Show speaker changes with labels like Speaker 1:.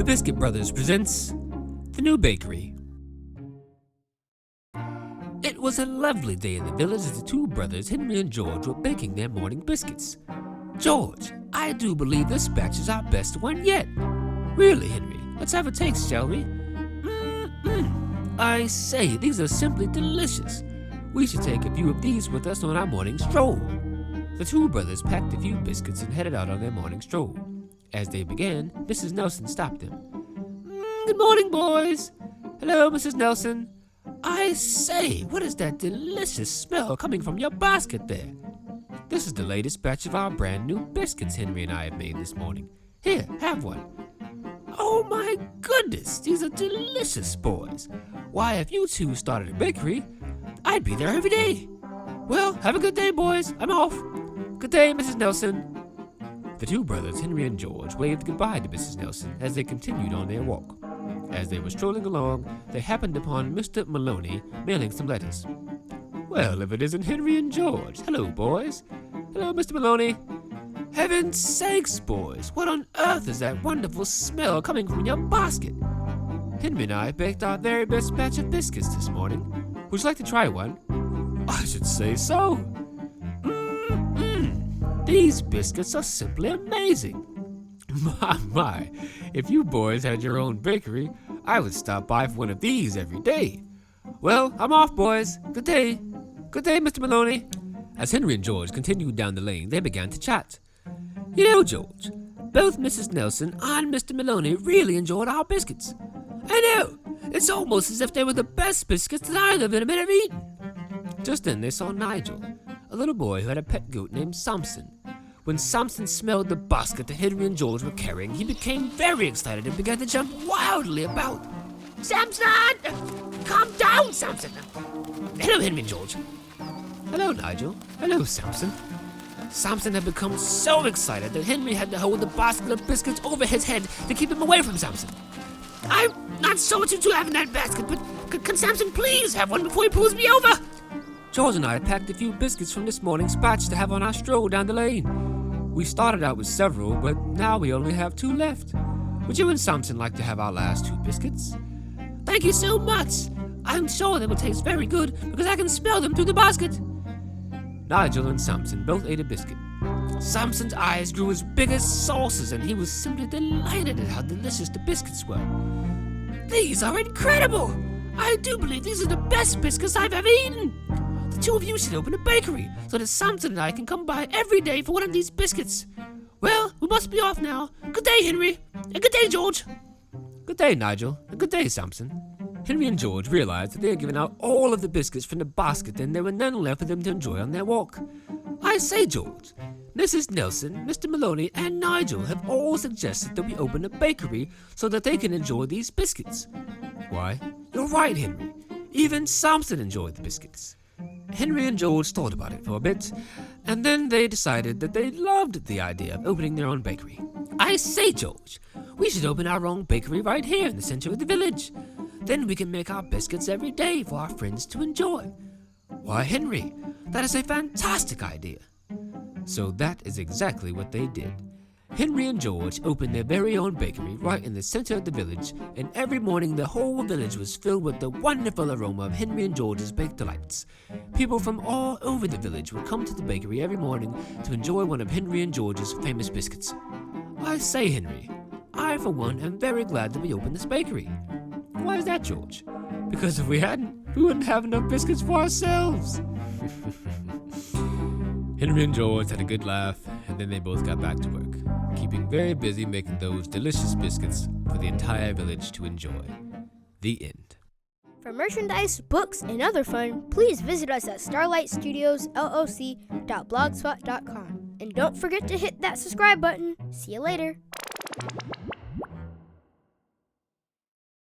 Speaker 1: Biscuit Brothers presents The New Bakery. It was a lovely day in the village as the two brothers, Henry and George, were baking their morning biscuits. George, I do believe this batch is our best one yet. Really, Henry, let's have a taste, shall we? I say, these are simply delicious. We should take a few of these with us on our morning stroll. The two brothers packed a few biscuits and headed out on their morning stroll. As they began, Mrs. Nelson stopped them. Good morning, boys. Hello, Mrs. Nelson. I say, what is that delicious smell coming from your basket there? This is the latest batch of our brand new biscuits Henry and I have made this morning. Here, have one. Oh my goodness, these are delicious, boys. Why, if you two started a bakery, I'd be there every day. Well, have a good day, boys. I'm off. Good day, Mrs. Nelson. The two brothers, Henry and George, waved goodbye to Mrs. Nelson as they continued on their walk. As they were strolling along, they happened upon Mr. Maloney mailing some letters. Well, if it isn't Henry and George. Hello, boys. Hello, Mr. Maloney. Heaven's sakes, boys, what on earth is that wonderful smell coming from your basket? Henry and I baked our very best batch of biscuits this morning. Would you like to try one? I should say so. These biscuits are simply amazing. My, if you boys had your own bakery, I would stop by for one of these every day. Well, I'm off, boys. Good day. Good day, Mr. Maloney. As Henry and George continued down the lane, they began to chat. You know, George, both Mrs. Nelson and Mr. Maloney really enjoyed our biscuits. I know. It's almost as if they were the best biscuits that either of them had ever eaten. Just then they saw Nigel, a little boy who had a pet goat named Samson. When Samson smelled the basket that Henry and George were carrying, he became very excited and began to jump wildly about. Samson! Calm down, Samson! Hello, Henry and George. Hello, Nigel. Hello, Samson. Samson had become so excited that Henry had to hold the basket of biscuits over his head to keep him away from Samson. I'm not sure what you two have in that basket, but can Samson please have one before he pulls me over? George and I packed a few biscuits from this morning's batch to have on our stroll down the lane. We started out with several, but now we only have 2 left. Would you and Samson like to have our last 2 biscuits? Thank you so much. I'm sure they will taste very good because I can smell them through the basket. Nigel and Samson both ate a biscuit. Samson's eyes grew as big as saucers, and he was simply delighted at how delicious the biscuits were. These are incredible! I do believe these are the best biscuits I've ever eaten. The two of you should open a bakery so that Samson and I can come by every day for one of these biscuits. Well, we must be off now. Good day, Henry. And good day, George. Good day, Nigel. And good day, Samson. Henry and George realized that they had given out all of the biscuits from the basket and there were none left for them to enjoy on their walk. I say, George, Mrs. Nelson, Mr. Maloney, and Nigel have all suggested that we open a bakery so that they can enjoy these biscuits. Why, you're right, Henry. Even Samson enjoyed the biscuits. Henry and George thought about it for a bit, and then they decided that they loved the idea of opening their own bakery. I say, George, we should open our own bakery right here in the center of the village. Then we can make our biscuits every day for our friends to enjoy. Why, Henry, that is a fantastic idea. So that is exactly what they did. Henry and George opened their very own bakery right in the center of the village, and every morning the whole village was filled with the wonderful aroma of Henry and George's baked delights. People from all over the village would come to the bakery every morning to enjoy one of Henry and George's famous biscuits. I say, Henry, I for one am very glad that we opened this bakery. Why is that, George? Because if we hadn't, we wouldn't have enough biscuits for ourselves. Henry and George had a good laugh, and then they both got back to work, keeping very busy making those delicious biscuits for the entire village to enjoy. The end.
Speaker 2: For merchandise, books, and other fun, please visit us at starlightstudiosllc.blogspot.com. And don't forget to hit that subscribe button. See you later.